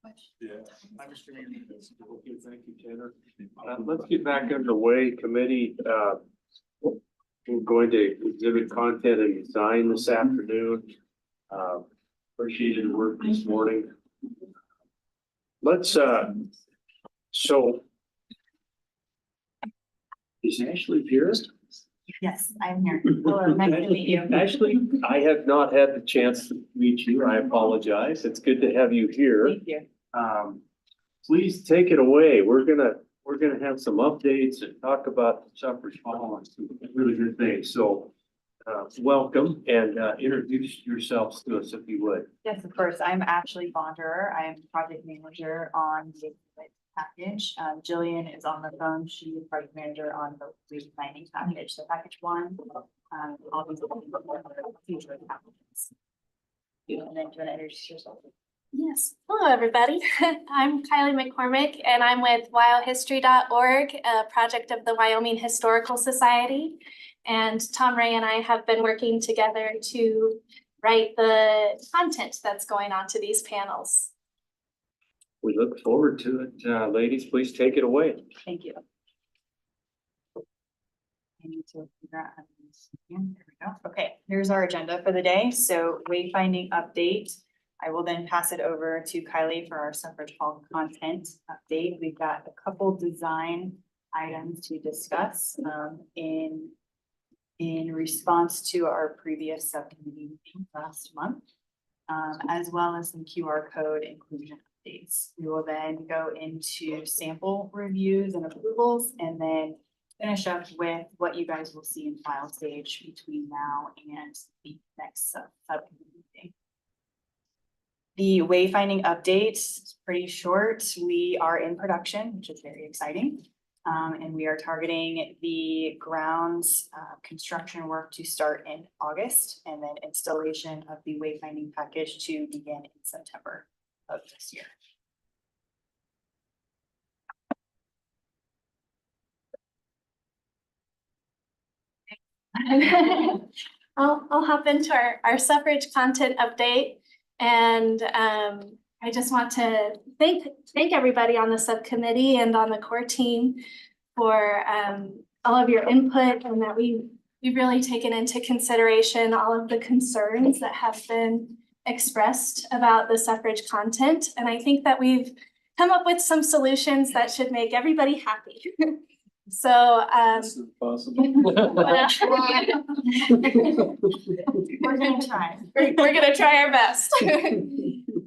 Yeah, I'm just gonna read this. Okay, thank you, Tanner. Let's get back underway, committee. We're going to exhibit content and design this afternoon. Appreciated the work this morning. Let's, so. Is Ashley here? Yes, I'm here. Hello, nice to meet you. Ashley, I have not had the chance to meet you. I apologize. It's good to have you here. Thank you. Please take it away. We're gonna have some updates and talk about suffrage hall and some really good things. So, welcome and introduce yourselves to us if you would. Yes, of course. I'm Ashley Bonderer. I am project manager on the package. Jillian is on the phone. She is project manager on the Wayfinding package. So package one, all these future packages. And then do you want to introduce yourself? Yes. Hello, everybody. I'm Kylie McCormick, and I'm with WyoHistory.org, a project of the Wyoming Historical Society. And Tom Ray and I have been working together to write the content that's going on to these panels. We look forward to it. Ladies, please take it away. Thank you. I need to figure out how to do this again. There we go. Okay, here's our agenda for the day. So wayfinding update. I will then pass it over to Kylie for our suffrage hall content update. We've got a couple design items to discuss in response to our previous subcommittee meeting last month, as well as some QR code inclusion updates. We will then go into sample reviews and approvals, and then finish up with what you guys will see in file stage between now and the next subcommittee meeting. The wayfinding update is pretty short. We are in production, which is very exciting. And we are targeting the grounds construction work to start in August, and then installation of the wayfinding package to begin in September of this year. I'll hop into our suffrage content update. And I just want to thank everybody on the subcommittee and on the core team for all of your input, and that we've really taken into consideration all of the concerns that have been expressed about the suffrage content. And I think that come up with some solutions that should make everybody happy. So, This is possible. we're gonna try. We're gonna try our best.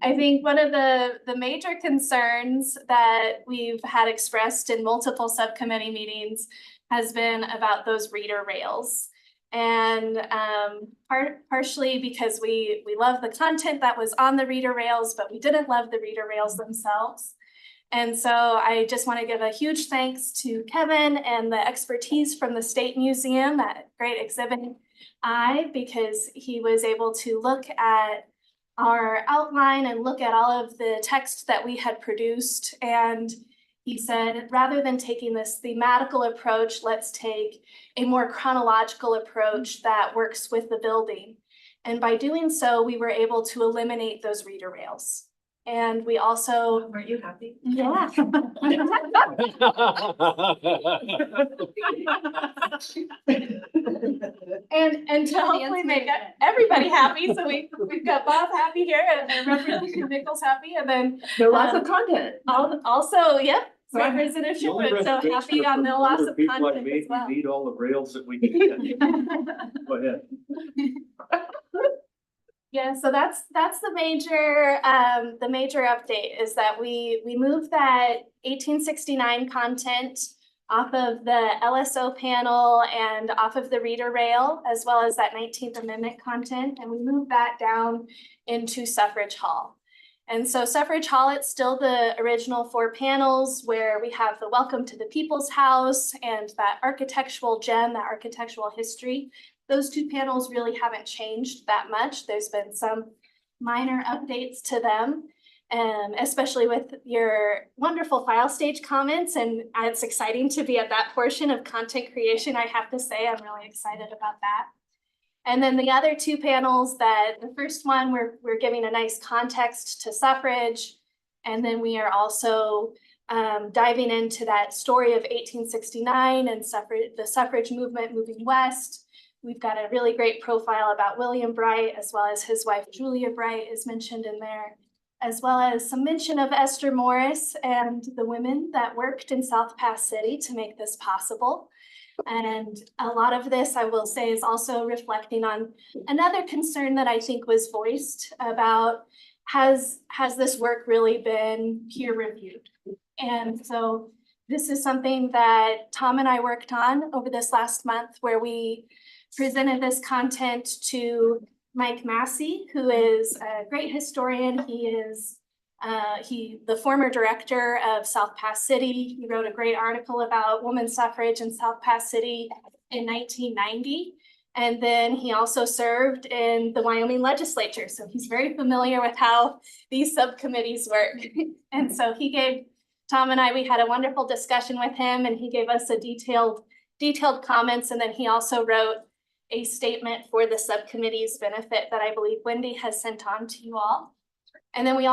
I think one of the major concerns that we've had expressed in multiple subcommittee meetings has been about those reader rails. And partially because we love the content that was on the reader rails, but we didn't love the reader rails themselves. And so I just want to give a huge thanks to Kevin and the expertise from the State Museum, that great exhibit because he was able to look at our outline and look at all of the text that we had produced. And he said, rather than taking this thematical approach, let's take a more chronological approach that works with the building. And by doing so, we were able to eliminate those reader rails. And we also— Were you happy? Yeah. And to hopefully make everybody happy, so we've got Bob happy here and Representative Nichols happy, and then lots of content. Also, yep, Representative Sherwood, so happy on the loss of People like content me, as well. we need all the rails that we can. Go ahead. Yeah, so that's the major update, is that we moved that 1869 content off of the LSO panel and off of the reader rail, as well as that 19th Amendment content, and we moved that down into suffrage hall. And so suffrage hall, it's still the original 4 panels where we have the welcome to the people's house and that architectural gem, that architectural history. Those 2 panels really haven't changed that much. There's been some minor updates to them, especially with your wonderful file stage comments. And it's exciting to be at that portion of content creation. I have to say, I'm really excited about that. And then the other 2 panels, that the first one, we're giving a nice context to suffrage. And then we are also diving into that story of 1869 and the suffrage movement moving west. We've got a really great profile about William Bright, as well as his wife Julia Bright is mentioned in there, as well as some mention of Esther Morris and the women that worked in South Pass City to make this possible. And a lot of this, I will say, is also reflecting on another concern that I think was voiced about has this work really been peer reviewed? And so this is something that Tom and I worked on over this last month, where we presented this content to Mike Massey, who is a great historian. He is the former director of South Pass City. He wrote a great article about women's suffrage in South Pass City in 1990. And then he also served in the Wyoming legislature. So he's very familiar with how these subcommittees work. And so Tom and I, we had a wonderful discussion with him, and he gave us a detailed comments. And then he also wrote a statement for the subcommittee's benefit that I believe Wendy has sent on to you all. And then we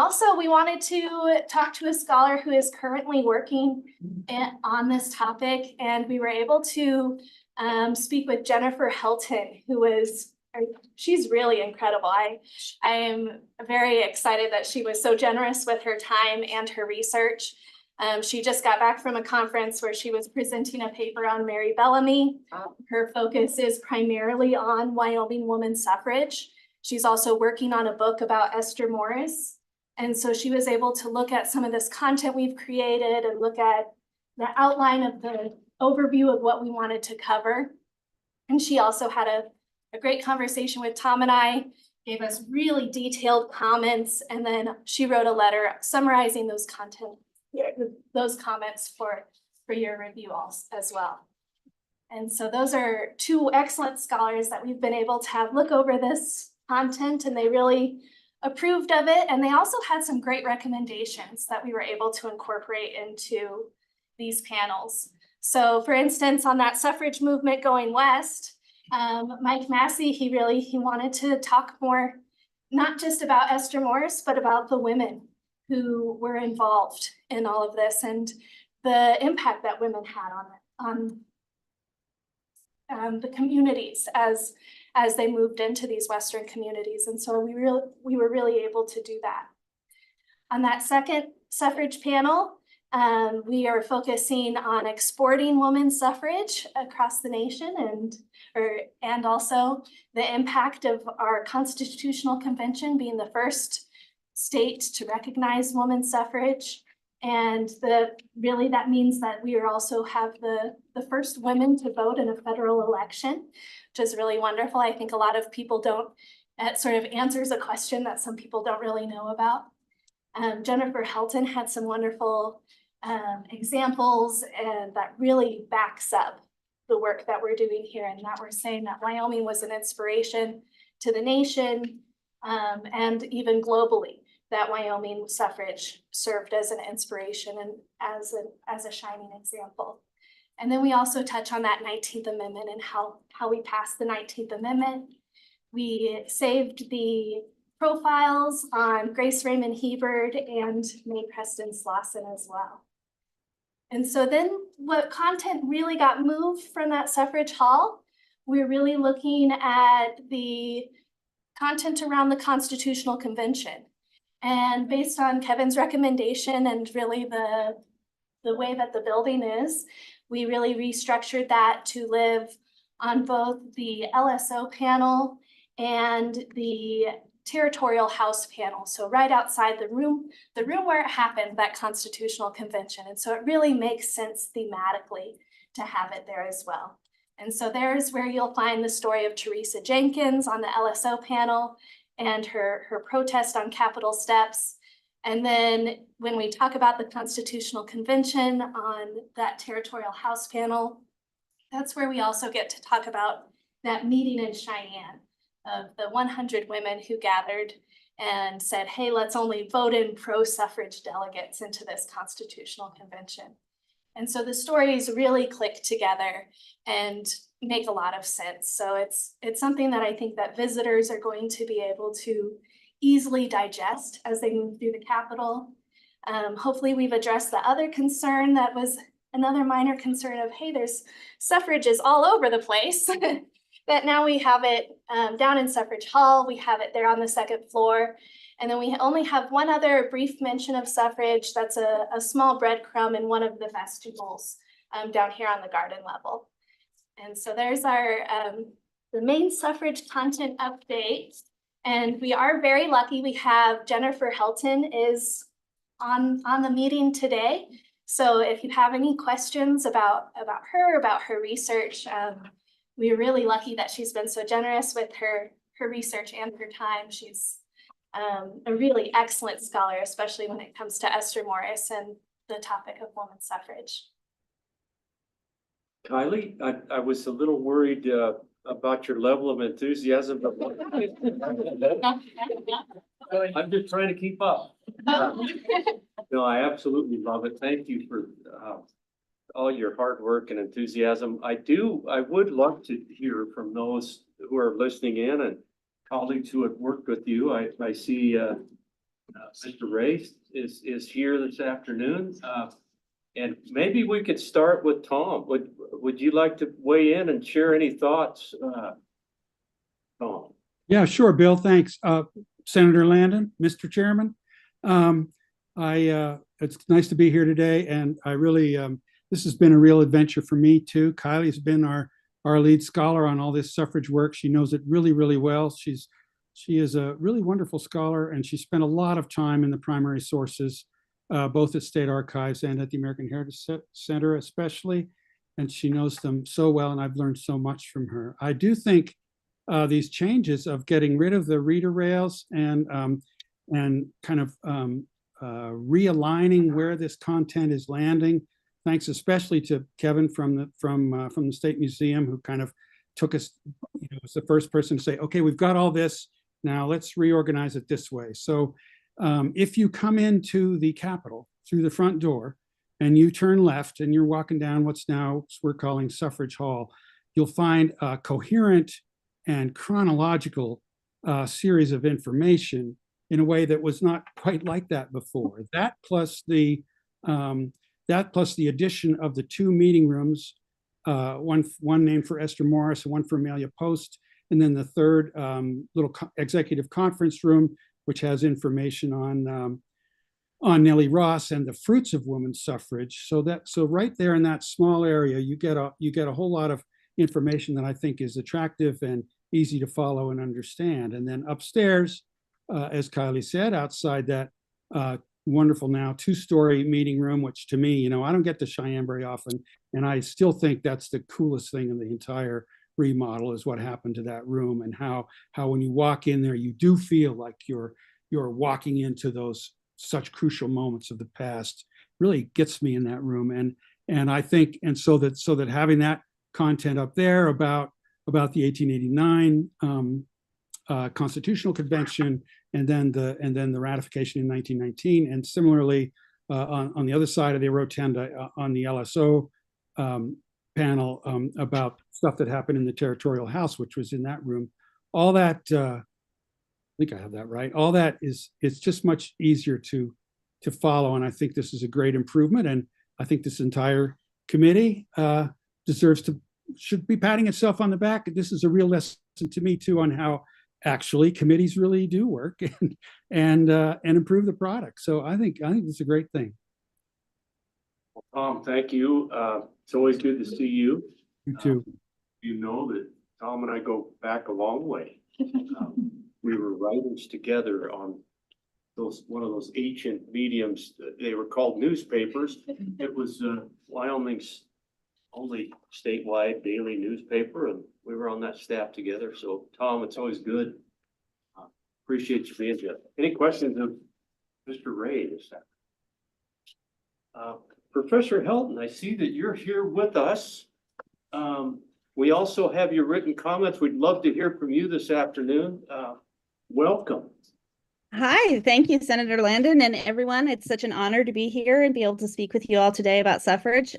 wanted to talk to a scholar who is currently working on this topic. And we were able to speak with Jennifer Helton, she's really incredible. I am very excited that she was so generous with her time and her research. She just got back from a conference where she was presenting a paper on Mary Bellamy. Her focus is primarily on Wyoming women's suffrage. She's also working on a book about Esther Morris. And so she was able to look at some of this content we've created and look at the outline of the overview of what we wanted to cover. And she also had a great conversation with Tom and I, gave us really detailed comments, and then she wrote a letter summarizing those comments for your review as well. And so those are two excellent scholars that we've been able to have look over this content, and they really approved of it. And they also had some great recommendations that we were able to incorporate into these panels. So for instance, on that suffrage movement going west, Mike Massey, he wanted to talk more, not just about Esther Morris, but about the women who were involved in all of this and the impact that women had on the communities as they moved into these Western communities. And so we were really able to do that. On that second suffrage panel, we are focusing on exporting women's suffrage across the nation and also the impact of our constitutional convention being the first state to recognize women's suffrage. And that means that we also have the first women to vote in a federal election, which is really wonderful. I think a lot of people that sort of answers a question that some people don't really know about. Jennifer Helton had some wonderful examples, and that really backs up the work that we're doing here, and that we're saying that Wyoming was an inspiration to the nation, and even globally, that Wyoming suffrage served as an inspiration and as a shining example. And then we also touch on that 19th Amendment and how we passed the 19th Amendment. We saved the profiles on Grace Raymond Hebert and Mae Preston Slauson as well. And so then what content really got moved from that suffrage hall, we're really looking at the content around the Constitutional Convention. And based on Kevin's recommendation and really the way that the building is, we really restructured that to live on both the LSO panel and the territorial house panel. So right outside the room where it happened, that Constitutional Convention. And so it really makes sense thematically to have it there as well. And so there's where you'll find the story of Teresa Jenkins on the LSO panel and her protest on Capitol steps. And then when we talk about the Constitutional Convention on that territorial house panel, that's where we also get to talk about that meeting in Cheyenne of the 100 women who gathered and said, hey, let's only vote in pro-suffrage delegates into this Constitutional Convention. And so the stories really click together and make a lot of sense. So it's something that I think that visitors are going to be able to easily digest as they move through the Capitol. Hopefully we've addressed the other concern that was another minor concern of, hey, there's suffrages all over the place. That now we have it down in Suffrage Hall, we have it there on the second floor. And then we only have one other brief mention of suffrage. That's a small breadcrumb in one of the vestibules down here on the garden level. And so there's our the main suffrage content update. And we are very lucky. We have Jennifer Helton is on the meeting today. So if you have any questions about her research, we're really lucky that she's been so generous with her research and her time. She's a really excellent scholar, especially when it comes to Esther Morris and the topic of women's suffrage. Kylie, I was a little worried about your level of enthusiasm, but I'm just trying to keep up. No, I absolutely love it. Thank you for all your hard work and enthusiasm. I would love to hear from those who are listening in and colleagues who have worked with you. I see Mr. Ray is here this afternoon. And maybe we could start with Tom. Would you like to weigh in and share any thoughts, Tom? Yeah, sure, Bill. Thanks. Senator Landon, Mr. Chairman. It's nice to be here today, and I really this has been a real adventure for me too. Kylie's been our lead scholar on all this suffrage work. She knows it really, really well. She is a really wonderful scholar, and she spent a lot of time in the primary sources, both at State Archives and at the American Heritage Center especially, and she knows them so well, and I've learned so much from her. I do think these changes of getting rid of the reader rails and kind of realigning where this content is landing, thanks especially to Kevin from the State Museum, who kind of took us, was the first person to say, okay, we've got all this, now let's reorganize it this way. So if you come into the Capitol through the front door and you turn left and you're walking down what's now we're calling Suffrage Hall, you'll find a coherent and chronological series of information in a way that was not quite like that before. That plus the addition of the two meeting rooms, one named for Esther Morris and one for Amelia Post, and then the third little executive conference room, which has information on Nellie Ross and the fruits of women's suffrage. So right there in that small area, you get a whole lot of information that I think is attractive and easy to follow and understand. And then upstairs, as Kylie said, outside that wonderful now two-story meeting room, which to me, I don't get to Cheyenne very often, and I still think that's the coolest thing in the entire remodel is what happened to that room, and how when you walk in there, you do feel like you're walking into those such crucial moments of the past. Really gets me in that room, and I think, and so that having that content up there about the 1889 Constitutional Convention, and then the ratification in 1919, and similarly on the other side of the rotunda on the LSO panel about stuff that happened in the Territorial House, which was in that room. All that, I think I have that right. All that it's just much easier to follow, and I think this is a great improvement. And I think this entire committee should be patting itself on the back. This is a real lesson to me too on how actually committees really do work and improve the product. So I think it's a great thing. Well, Tom, thank you. It's always good to see you. You too. You know that Tom and I go back a long way. We were writers together on one of those ancient mediums. They were called newspapers. It was Wyoming's only statewide daily newspaper, and we were on that staff together. So Tom, it's always good. Appreciate you being here. Any questions of Mr. Ray this afternoon? Professor Helton, I see that you're here with us. We also have your written comments. We'd love to hear from you this afternoon. Welcome. Hi, thank you, Senator Landon and everyone. It's such an honor to be here and be able to speak with you all today about suffrage.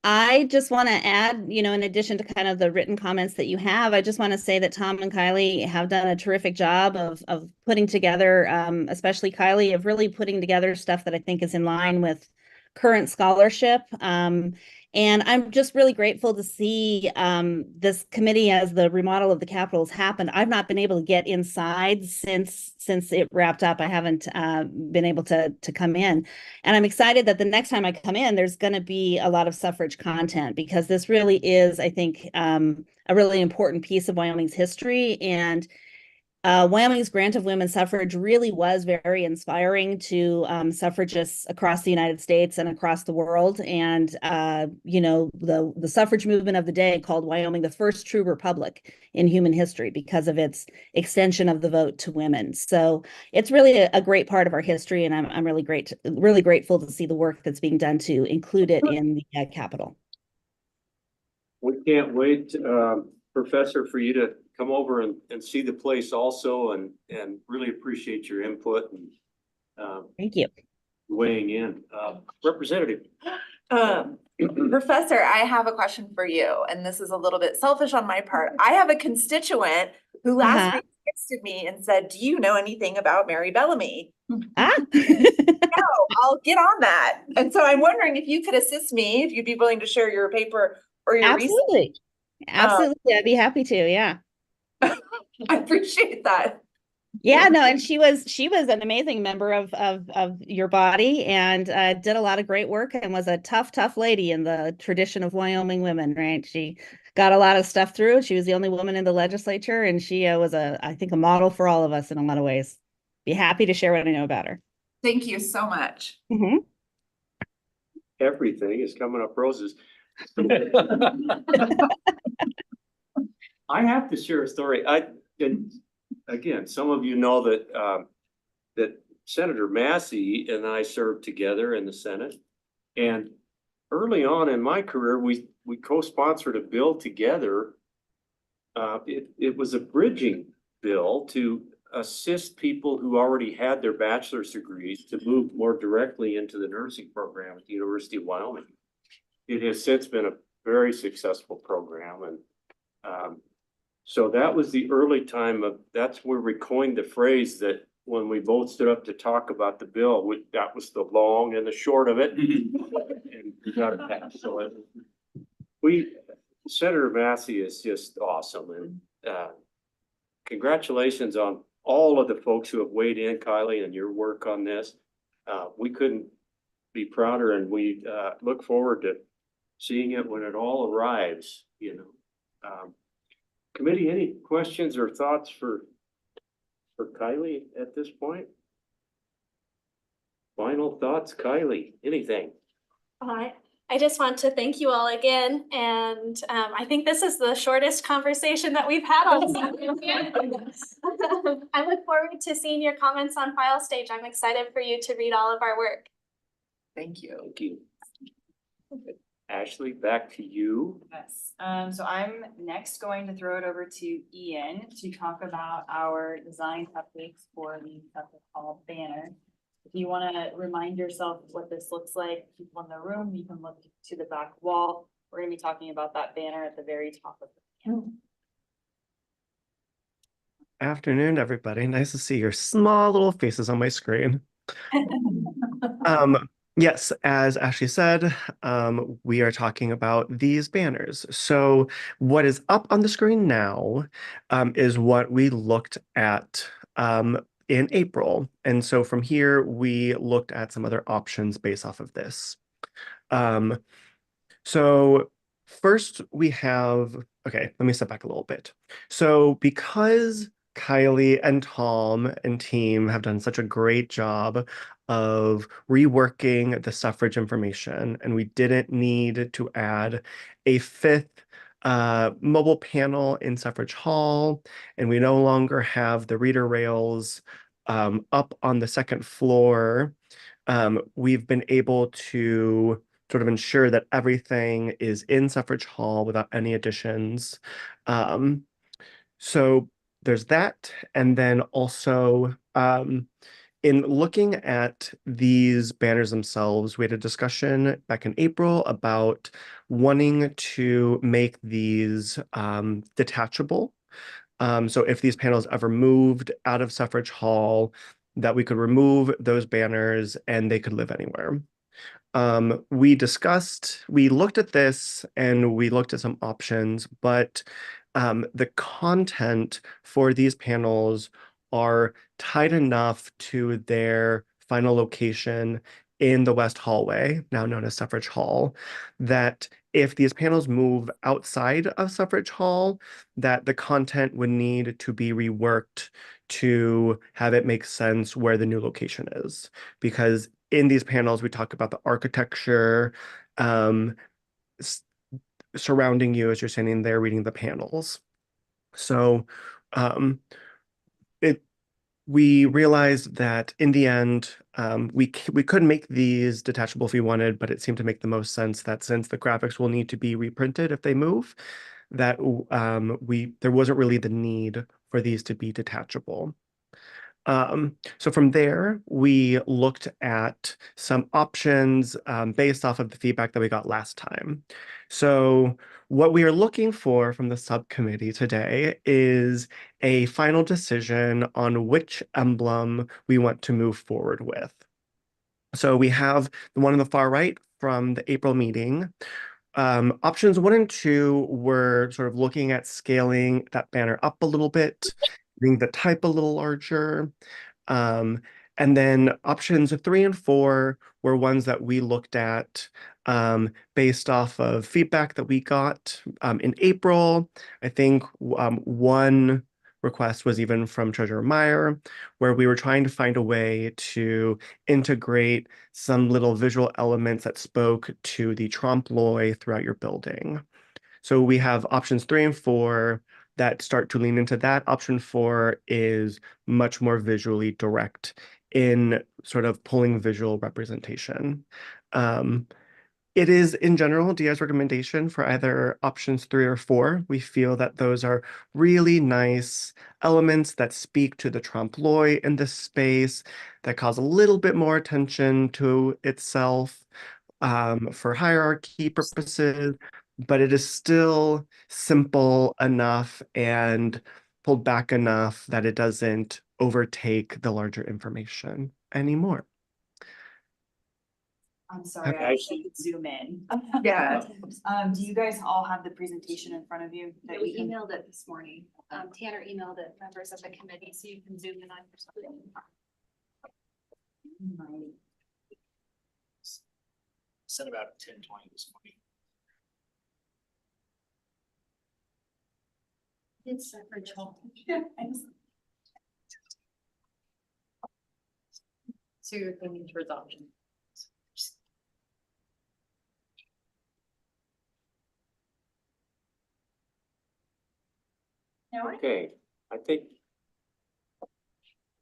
I just want to add, in addition to kind of the written comments that you have, I just want to say that Tom and Kylie have done a terrific job of putting together, especially Kylie, of really putting together stuff that I think is in line with current scholarship. And I'm just really grateful to see this committee as the remodel of the Capitol has happened. I've not been able to get inside since it wrapped up. I haven't been able to come in. And I'm excited that the next time I come in, there's going to be a lot of suffrage content because this really is, I think, a really important piece of Wyoming's history. And Wyoming's grant of women's suffrage really was very inspiring to suffragists across the United States and across the world. And, the suffrage movement of the day called Wyoming the first true republic in human history because of its extension of the vote to women. So it's really a great part of our history. And I'm really grateful to see the work that's being done to include it in the Capitol. We can't wait, Professor, for you to come over and see the place also and really appreciate your input and Thank you. weighing in. Representative. Professor, I have a question for you, and this is a little bit selfish on my part. I have a constituent who last week texted me and said, "Do you know anything about Mary Bellamy?" No, I'll get on that. And so I'm wondering if you could assist me, if you'd be willing to share your paper or your Absolutely. Absolutely. I'd be happy to. Yeah. I appreciate that. Yeah, no, and she was an amazing member of your body and did a lot of great work and was a tough lady in the tradition of Wyoming women, right? She got a lot of stuff through. She was the only woman in the legislature, and she was I think a model for all of us in a lot of ways. Be happy to share what I know about her. Thank you so much. Mm-hmm. Everything is coming up roses. I have to share a story. Again, some of you know that that Senator Massey and I served together in the Senate. And early on in my career, we co-sponsored a bill together. It was a bridging bill to assist people who already had their bachelor's degrees to move more directly into the nursing program at the University of Wyoming. It has since been a very successful program, and so that was the early time that's where we coined the phrase that when we both stood up to talk about the bill, that was the long and the short of it. And we got it passed. So Senator Massey is just awesome. And congratulations on all of the folks who have weighed in, Kylie, and your work on this. We couldn't be prouder, and we look forward to seeing it when it all arrives, Committee, any questions or thoughts for Kylie at this point? Final thoughts, Kylie, anything? I just want to thank you all again, and I think this is the shortest conversation that we've had on this. I look forward to seeing your comments on File Stage. I'm excited for you to read all of our work. Thank you. Thank you. Ashley, back to you. Yes, so I'm next going to throw it over to Ian to talk about our design updates for the Capitol Hall banner. If you want to remind yourself what this looks like, people in the room, you can look to the back wall. We're going to be talking about that banner at the very top of the panel. Afternoon, everybody. Nice to see your small little faces on my screen. Yes, as Ashley said, we are talking about these banners. So what is up on the screen now is what we looked at in April. And so from here, we looked at some other options based off of this. So first we have, okay, let me step back a little bit. So because Kylie and Tom and team have done such a great job of reworking the suffrage information, and we didn't need to add a fifth mobile panel in Suffrage Hall, and we no longer have the reader rails up on the second floor. We've been able to sort of ensure that everything is in Suffrage Hall without any additions. So there's that. And then also in looking at these banners themselves, we had a discussion back in April about wanting to make these detachable. So if these panels ever moved out of Suffrage Hall, that we could remove those banners and they could live anywhere. We looked at this and we looked at some options, but the content for these panels are tied enough to their final location in the West Hallway, now known as Suffrage Hall, that if these panels move outside of Suffrage Hall, that the content would need to be reworked to have it make sense where the new location is. Because in these panels, we talk about the architecture surrounding you as you're standing there reading the panels. So we realized that in the end, we could make these detachable if we wanted, but it seemed to make the most sense that since the graphics will need to be reprinted if they move, that there wasn't really the need for these to be detachable. So from there, we looked at some options based off of the feedback that we got last time. So what we are looking for from the subcommittee today is a final decision on which emblem we want to move forward with. So we have the one on the far right from the April meeting. Options 1 and 2 were sort of looking at scaling that banner up a little bit, making the type a little larger. And then options 3 and 4 were ones that we looked at based off of feedback that we got in April. I think one request was even from Treasurer Meyer, where we were trying to find a way to integrate some little visual elements that spoke to the trompe-l'oeil throughout your building. So we have options 3 and 4 that start to lean into that. Option 4 is much more visually direct in sort of pulling visual representation. It is, in general, DI's recommendation for either options 3 or 4. We feel that those are really nice elements that speak to the trompe-l'oeil in this space, that cause a little bit more attention to itself for hierarchy purposes, but it is still simple enough and pulled back enough that it doesn't overtake the larger information anymore. I'm sorry, I wish I could zoom in. Yeah. Do you guys all have the presentation in front of you? that We can- emailed it this morning. Tanner emailed it, members of the committee, so you can zoom in on your screen. Sent about 10:20 this morning. It's Suffrage Hall. So you're thinking towards option. Now, Okay, I think,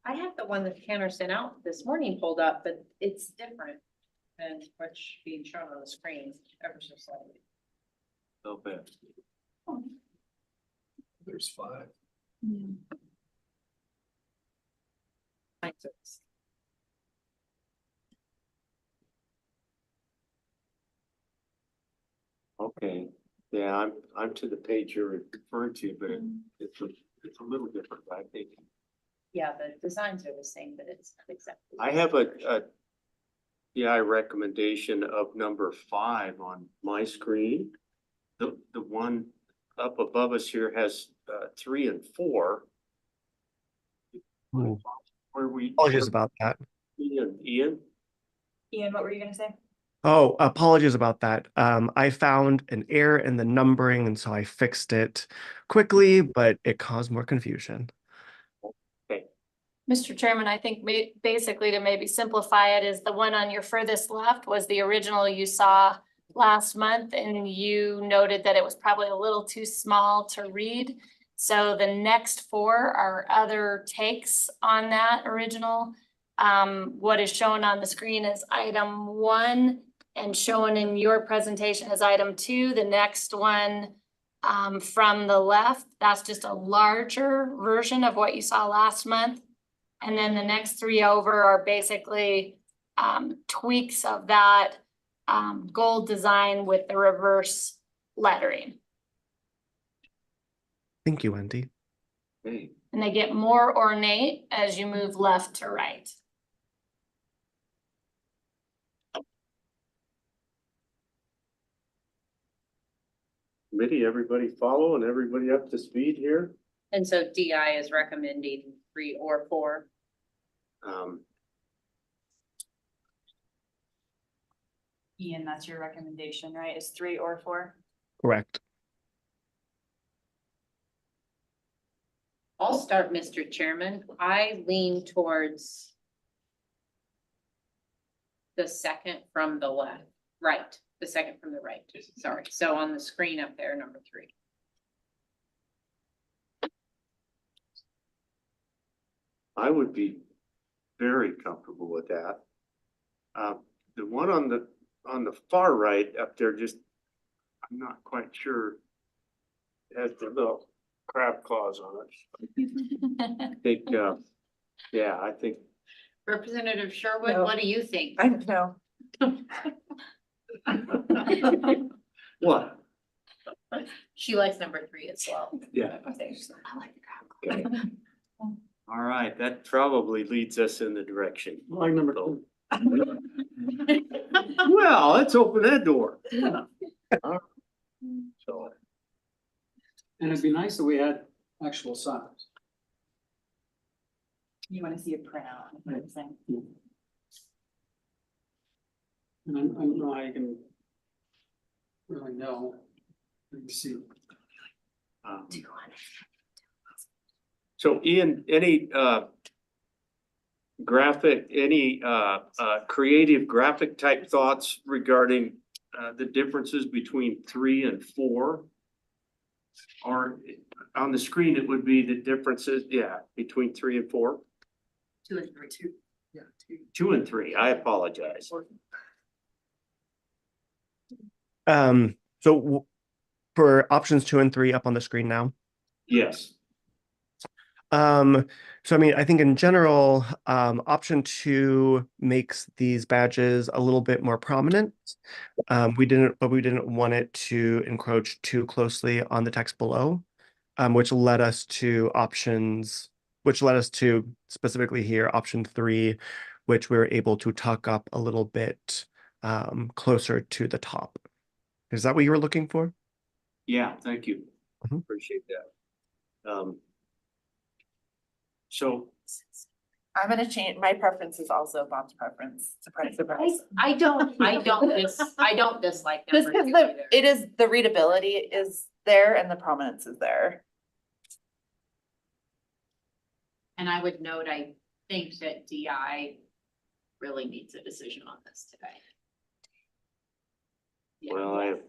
I have the one that Tanner sent out this morning pulled up, but it's different than what's being shown on the screen ever so slightly. no bad. There's 5. Okay, yeah, I'm to the page you're referring to, but it's a little different, I think. Yeah, the designs are the same, but it's not exactly. I have a DI recommendation of number 5 on my screen. The one up above us here has 3 and 4. Ooh. Where we. Apologies about that. Ian, Ian, what were you gonna say? Oh, apologies about that. I found an error in the numbering, and so I fixed it quickly, but it caused more confusion. Mr. Chairman, I think basically to maybe simplify it is the one on your furthest left was the original you saw last month, and you noted that it was probably a little too small to read. So the next 4 are other takes on that original. What is shown on the screen is item 1 and shown in your presentation as item 2. The next one from the left, that's just a larger version of what you saw last month. And then the next three over are basically tweaks of that gold design with the reverse lettering. Thank you, Wendy. Okay. And they get more ornate as you move left to right. Committee, everybody follow and everybody up to speed here? And so DI is recommending 3 or 4. Ian, that's your recommendation, right? Is 3 or 4? Correct. I'll start, Mr. Chairman. I lean towards the second from the left, right, the second from the right, sorry. So on the screen up there, number 3. I would be very comfortable with that. The one on the far right up there, just, I'm not quite sure. It has the little crab claws on it. I think, yeah, I think, Representative Sherwood, No. what do you think? I know. what? She likes number 3 as well. Yeah. I like the crowd. Okay. All right, that probably leads us in the direction. Like number 2. Well, let's open that door. All right. So, And it'd be nice if we had actual signs. You want to see a printout? Right. Thing. And I don't know how you can really know. You can see. So Ian, any creative graphic type thoughts regarding the differences between 3 and 4? Or on the screen, it would be the differences, yeah, between 3 and 4? 2 and 3. 2. Yeah. 2. 2 and 3, I apologize. So for options 2 and 3 up on the screen now. Yes. So I mean, I think in general, option 2 makes these badges a little bit more prominent. But we didn't want it to encroach too closely on the text below, which led us to specifically here, option 3, which we were able to tuck up a little bit closer to the top. Is that what you were looking for? Yeah, thank you. Mhm. Appreciate that. So I'm gonna change, my preference is also Bob's preference, surprise, surprise. I don't dislike Just number 2 because either. it is, the readability is there and the prominence is there. And I would note, I think that DI really needs a decision on this today. Yeah. well, I have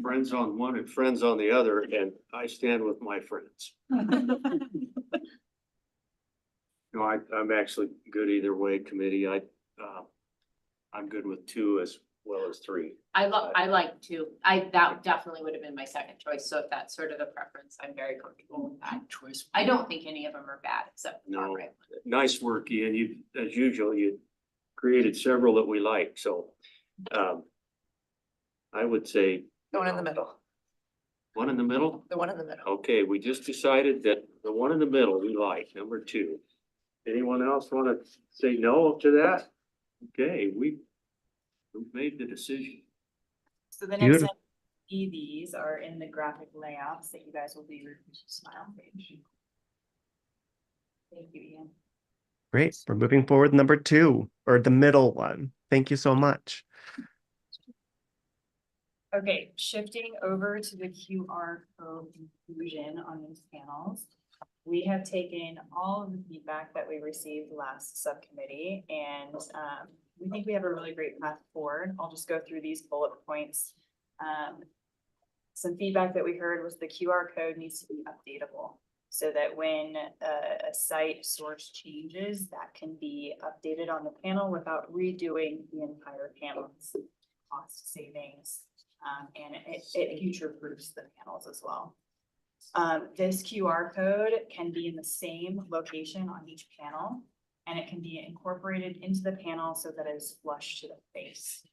friends on one and friends on the other, and I stand with my friends. No, I'm actually good either way, committee. I'm good with 2 as well as 3. I like 2. That definitely would have been my second choice. So if that's sort of the preference, I'm very comfortable with that. Choice. I don't think any of them are bad except the far No, right one. nice work, Ian. You, as usual, you created several that we like, so, I would say. The one in the middle, One in the middle? the one in the middle. Okay, we just decided that the one in the middle we like, number 2. Anyone else want to say no to that? Okay, we made the decision. So the next Beautiful. set of EVs are in the graphic layouts that you guys will be smile page. Thank you, Ian. Great. We're moving forward number 2, or the middle one. Thank you so much. Okay, shifting over to the QR code inclusion on these panels. We have taken all of the feedback that we received last subcommittee and we think we have a really great path forward. I'll just go through these bullet points. Some feedback that we heard was the QR code needs to be updatable so that when a site source changes, that can be updated on the panel without redoing the entire panel's cost savings. And it future proofs the panels as well. This QR code can be in the same location on each panel, and it can be incorporated into the panel so that it's flush to the face.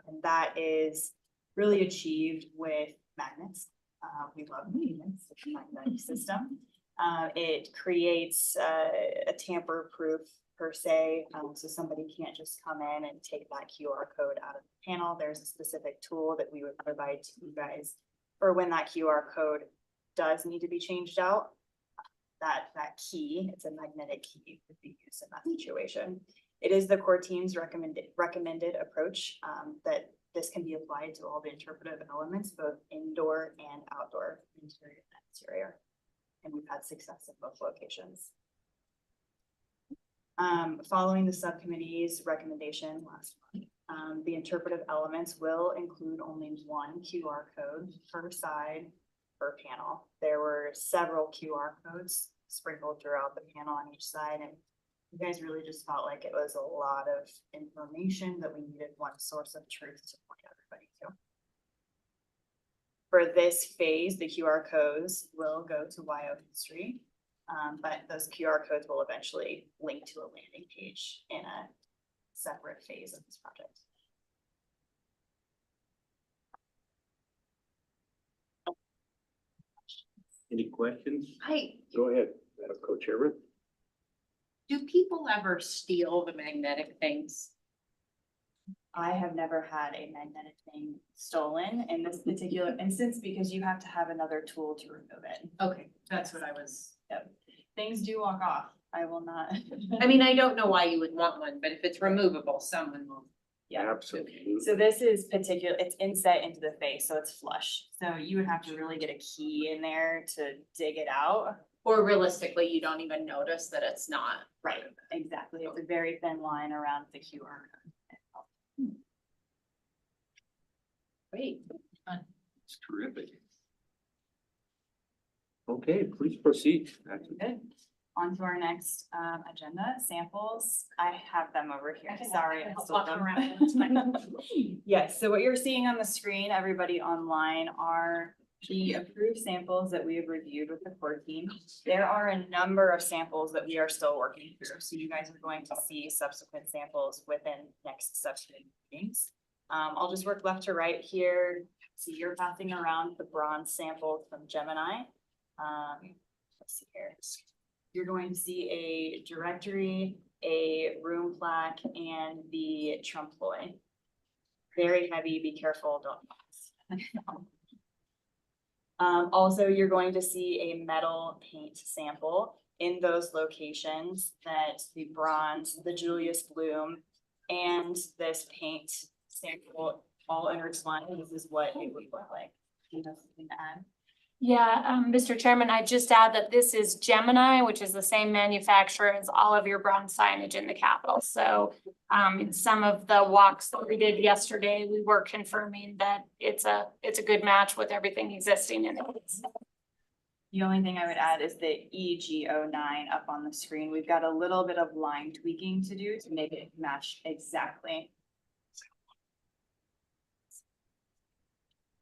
And that is really achieved with magnets. We love magnets, it's a magnetic system. It creates a tamper-proof per se, so somebody can't just come in and take that QR code out of the panel. There's a specific tool that we would provide to you guys for when that QR code does need to be changed out. That key, it's a magnetic key, would be used in that situation. It is the core team's recommended approach that this can be applied to all the interpretive elements, both indoor and outdoor, interior and exterior. And we've had success in both locations. Following the subcommittee's recommendation last month, the interpretive elements will include only one QR code per side per panel. There were several QR codes sprinkled throughout the panel on each side, and you guys really just felt like it was a lot of information that we needed one source of truth to point everybody to. For this phase, the QR codes will go to YO history, but those QR codes will eventually link to a landing page in a separate phase of this project. Any questions? Hi, Go ahead, Madam Co-Chairman. do people ever steal the magnetic things? I have never had a magnetic thing stolen in this particular instance because you have to have another tool to remove it. Okay, that's what I was, Yep. Things do walk off. I will not. I mean, I don't know why you would want one, but if it's removable, someone will. Yeah. Absolutely. So this is particular, it's inset into the face, so it's flush. So you would have to really get a key in there to dig it out. Or realistically, you don't even notice that it's not. Right, exactly. It's a very thin line around the QR code. Great. It's terrific. Okay, please proceed. Good. On to our next agenda, samples. I have them over here. Sorry. I stole them. Yes, so what you're seeing on the screen, everybody online, are the approved samples that we have reviewed with the core team. There are a number of samples that we are still working through. So you guys are going to see subsequent samples within next subsequent meetings. I'll just work left to right here. So you're passing around the bronze samples from Gemini. Let's see here. You're going to see a directory, a room plaque, and the trompe l'oeil. Very heavy, be careful, don't pass. Also, you're going to see a metal paint sample in those locations that the bronze, the Julius Bloom, and this paint sample all intertwined. This is what it would look like. Do you have something to add? Yeah, Mr. Chairman, I just add that this is Gemini, which is the same manufacturer as all of your bronze signage in the Capitol. So in some of the walks that we did yesterday, we were confirming that it's a good match with everything existing in it. The only thing I would add is the EG09 up on the screen. We've got a little bit of line tweaking to do to make it match exactly.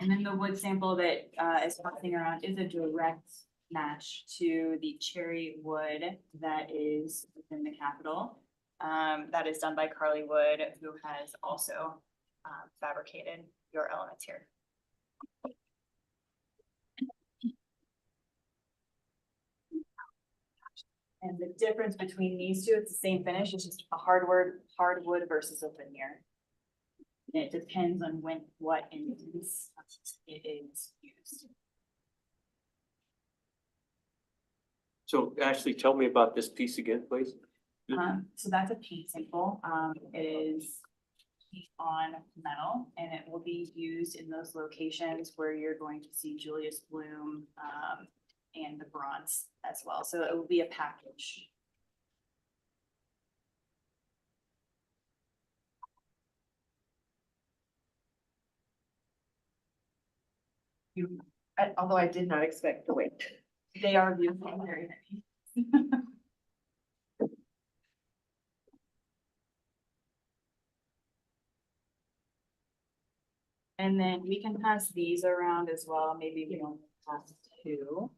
And then the wood sample that is passing around is a direct match to the cherry wood that is within the Capitol. That is done by Carly Wood, who has also fabricated your elements here. And the difference between these two, it's the same finish, it's just a hardwood versus a veneer. And it depends on what instance it is used. So Ashley, tell me about this piece again, please. So that's a paint sample. It is paint on metal, and it will be used in those locations where you're going to see Julius Bloom and the bronze as well. So it will be a package. Although I did not expect the weight. They are beautiful, very heavy. And then we can pass these around as well. Maybe we don't pass two.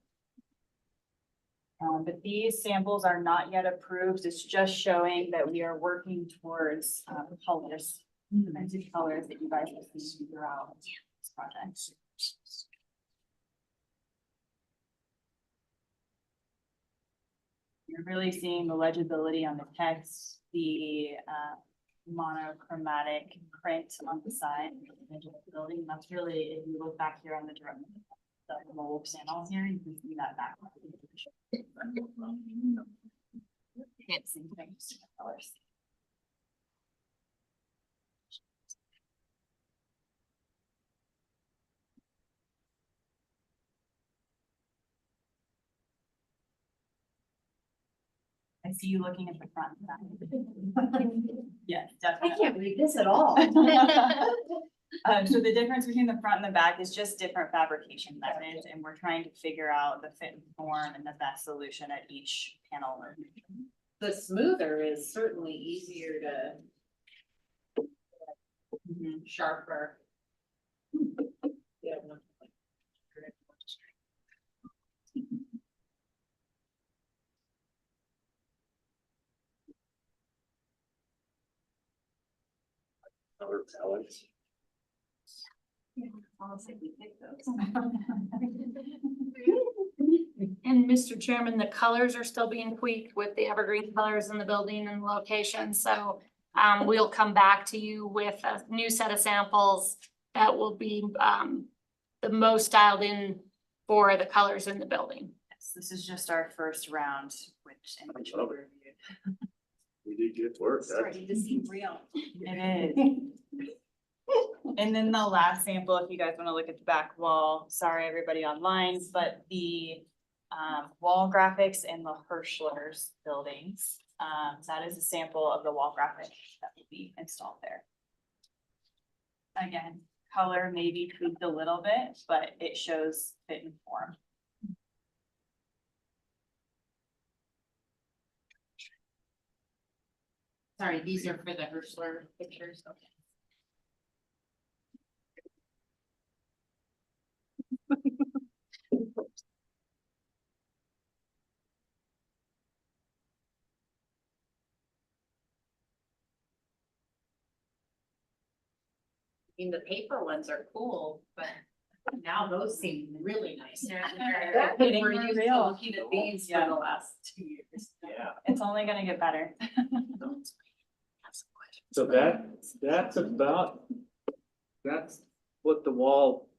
But these samples are not yet approved. It's just showing that we are working towards colors, the vintage colors that you guys have seen throughout this project. You're really seeing the legibility on the text, the monochromatic print on the side of the building. That's really, if you look back here on the drum, the mobile panel here, you can see that back. Can't see things, colors. I see you looking at the front and back. Yes, definitely. I can't read this at all. So the difference between the front and the back is just different fabrication methods, and we're trying to figure out the fit and form and the best solution at each panel. The smoother is certainly easier to sharper. Yeah. Color palettes. And Mr. Chairman, the colors are still being tweaked with the evergreen colors in the building and location, so we'll come back to you with a new set of samples that will be the most dialed in for the colors in the building. Yes, this is just our first round, which we reviewed. We did good work. Starting to seem real. It is. And then the last sample, if you guys want to look at the back wall, sorry, everybody online, but the wall graphics in the Hirschler's buildings. That is a sample of the wall graphic that will be installed there. Again, color may be tweaked a little bit, but it shows fit and form. Sorry, these are for the Hirschler pictures. Okay. I mean, the paper ones are cool, but now those seem really nice. They're We're getting more used to real. looking at these for Yeah. the last 2 years. Yeah. It's only gonna get better. So that's about, that's what the wall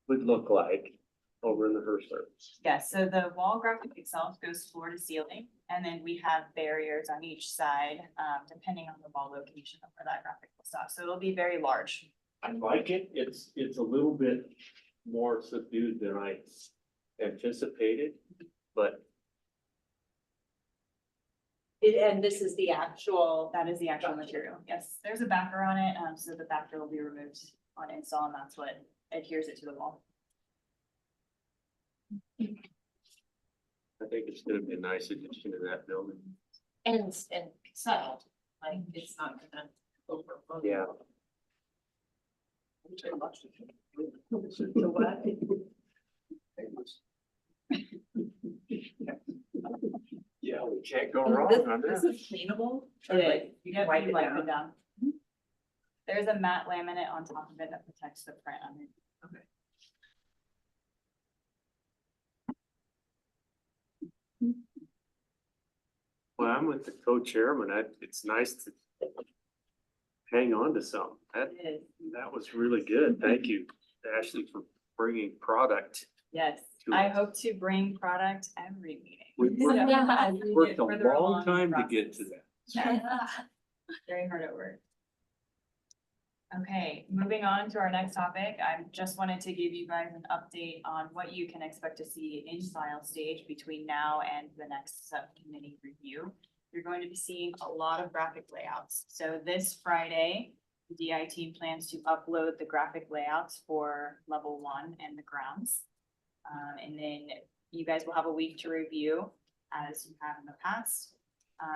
would look like over in the Hirschler. Yes, so the wall graphic itself goes floor to ceiling, and then we have barriers on each side, depending on the wall location of where that graphic will stop. So it'll be very large. I like it. It's a little bit more subdued than I anticipated, but And this is the actual. That is the actual material. Yes, there's a backer on it, so the backer will be removed on install, and that's what adheres it to the wall. I think it's gonna be a nice addition to that building. And subtle, like it's not gonna over. Yeah. The what? Yeah, we can't go And wrong on This that. is cleanable? It Or is. like, you can wipe it down? There's a matte laminate on top of it that protects the print on it. Well, I'm with the co-chairman. It's nice to hang on to some. It is. That was really good. Thank you, Ashley, for bringing product. Yes, I hope to bring product every meeting. We've So, as we worked get a further along long in the time to get to process. that. Very hard at work. Okay, moving on to our next topic, I just wanted to give you guys an update on what you can expect to see in file stage between now and the next subcommittee review. You're going to be seeing a lot of graphic layouts. So this Friday, the DI team plans to upload the graphic layouts for level 1 and the grounds. And then you guys will have a week to review as you have in the past.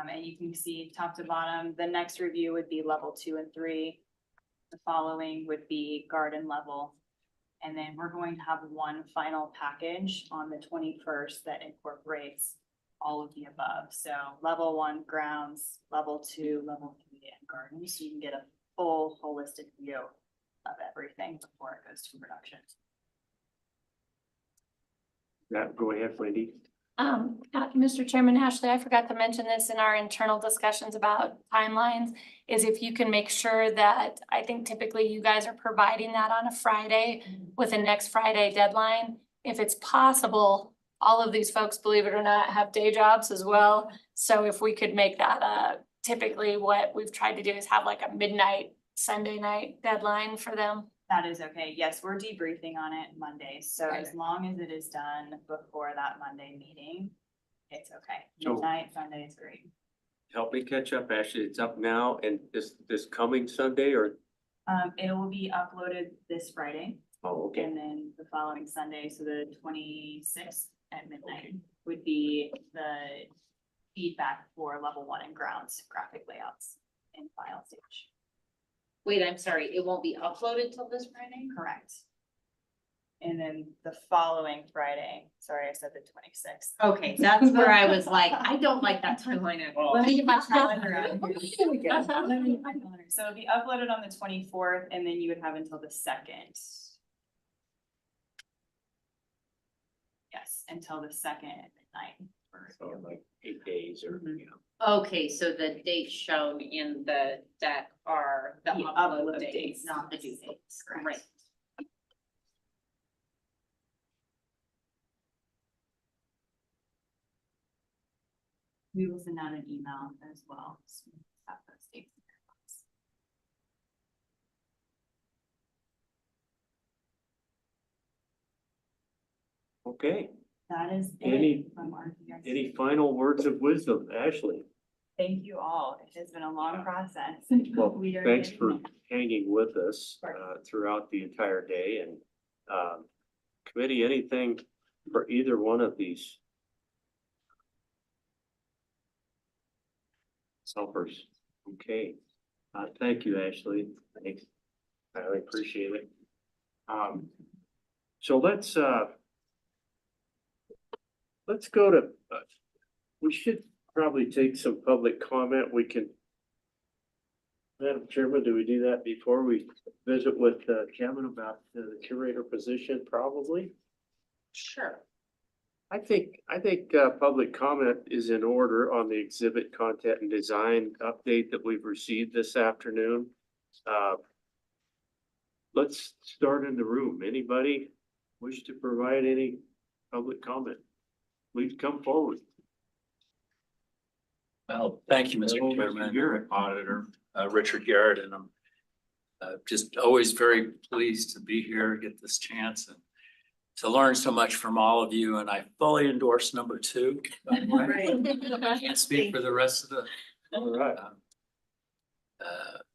And you can see top to bottom, the next review would be level 2 and 3. The following would be garden level. And then we're going to have one final package on the 21st that incorporates all of the above. So level 1 grounds, level 2, level 3 and gardens. So you can get a full holistic view of everything before it goes to production. Go ahead, Wendy. Mr. Chairman, Ashley, I forgot to mention this in our internal discussions about timelines, is if you can make sure that, I think typically you guys are providing that on a Friday with a next Friday deadline. If it's possible, all of these folks, believe it or not, have day jobs as well. So if we could make that, typically what we've tried to do is have like a midnight Sunday night deadline for them. That is okay. Yes, we're debriefing on it Monday. So as long as it is done before that Monday meeting, it's okay. So- Midnight Sunday is great. Help me catch up, Ashley. It's up now and this coming Sunday or? It will be uploaded this Friday Oh, okay. and then the following Sunday, so the 26th at midnight Okay. would be the feedback for level 1 and grounds graphic layouts in file stage. Wait, I'm sorry, it won't be uploaded till this Friday? Correct. And then the following Friday, sorry, I said the 26th. Okay, that's where I was like, I don't like that timeline at all. Let me get my calendar out here. Let me get my calendar. So it'll be uploaded on the 24th and then you would have until the 2nd. Yes, until the 2nd at midnight. So like 8 days or, Mhm. you know. Okay, so the dates shown in the deck are the The upload upload dates, dates. not the due dates. Correct. Great. We will send out an email as well. So we have those dates in your box. Okay, That is Any- it from our. any final words of wisdom, Ashley? Thank you all. It has been a long process. Well, We are thanks getting for there. hanging with us Sure. throughout the entire day and committee, anything for either one of these helpers? Okay, thank you, Ashley. Thanks. I really appreciate it. So let's go to, we should probably take some public comment. We can. Madam Chairman, do we do that before we visit with Kevin about the curator position? Probably. Sure. I think public comment is in order on the exhibit content and design update that we've received this afternoon. Let's start in the room. Anybody wish to provide any public comment? Please come forward. Well, thank you, Mr. Hello, Mr. Chairman, Garrett. Auditor, Richard Garrett, and I'm just always very pleased to be here, get this chance and to learn so much from all of you, and I fully endorse number 2. by the way. I can't speak for the rest of the. All right.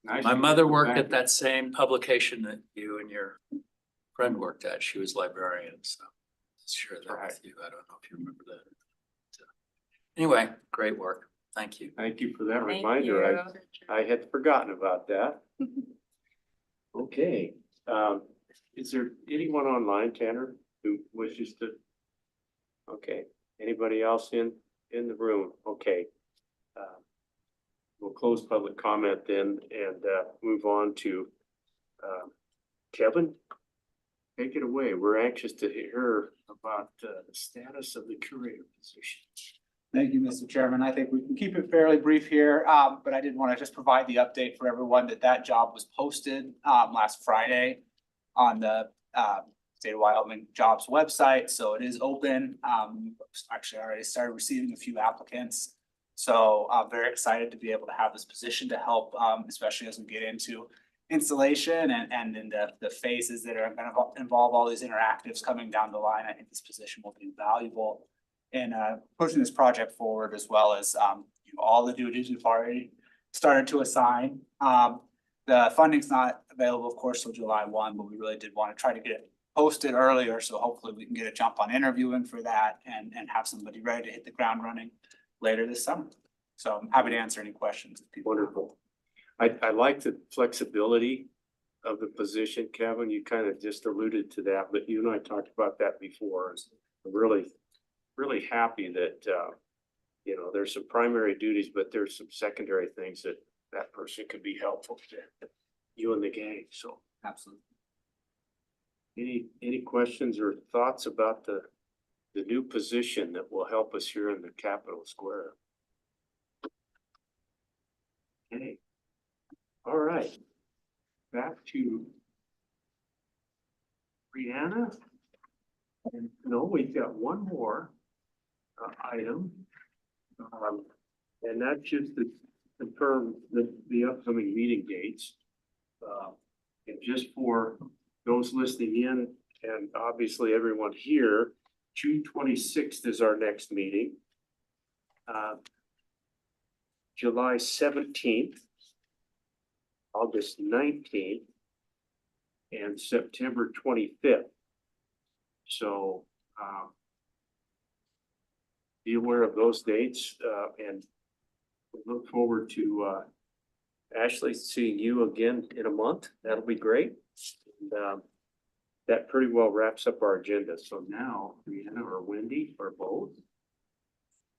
Nice My to mother get you worked back. at that same publication that you and your friend worked at. She was librarian, so just share that Right. with you. I don't know if you remember that. So, anyway, great work. Thank you. Thank you for that Thank reminder. you. I had forgotten about that. Okay, is there anyone online, Tanner, who wishes to? Okay, anybody else in the room? Okay. We'll close public comment then and move on to Kevin. Take it away. We're anxious to hear about the status of the curator position. Thank you, Mr. Chairman. I think we can keep it fairly brief here, but I did want to just provide the update for everyone that job was posted last Friday on the State of Wyoming Jobs website. So it is open. Actually already started receiving a few applicants. So I'm very excited to be able to have this position to help, especially as we get into installation and in the phases that are going to involve all these interactives coming down the line. I think this position will be valuable in pushing this project forward, as well as all the duties we've already started to assign. The funding's not available, of course, till July 1, but we really did want to try to get it posted earlier. So hopefully we can get a jump on interviewing for that and have somebody ready to hit the ground running later this summer. So I'm happy to answer any questions. If people have. Wonderful. I like the flexibility of the position, Kevin, you kind of just alluded to that, but you and I talked about that before. I'm really happy that, you know, there's some primary duties, but there's some secondary things that that person could be helpful to you and the gang, so. Absolutely. Any questions or thoughts about the new position that will help us here in the Capitol Square? Okay. All right. Back to Brianna. And no, we've got one more item. And that's just to confirm the upcoming meeting dates. And just for those listening in, and obviously everyone here, June 26th is our next meeting. July 17th, August 19th, and September 25th. So be aware of those dates, and look forward to Ashley seeing you again in a month. That'll be great. And that pretty well wraps up our agenda. So now, Brianna or Wendy or both,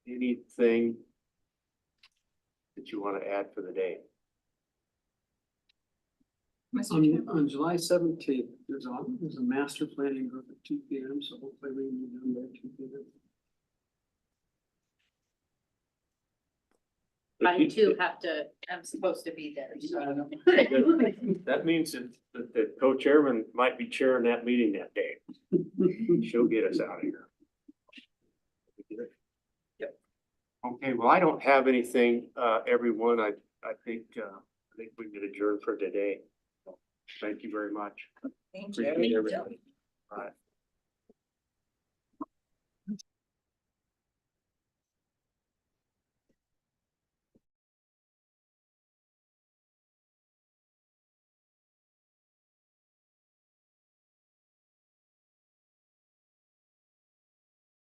anything that you want to add for the day? On July 17th, there's a master planning group at 2 p.m. So hopefully we can be done by 2 p.m. I too I'm supposed to be there, so. That means that the co-chairman might be chairing that meeting that day. She'll get us out of here. Yep. Okay, well, I don't have anything, everyone. I think we can adjourn for today. Thank you very much. Thank you. Appreciate everybody. All right.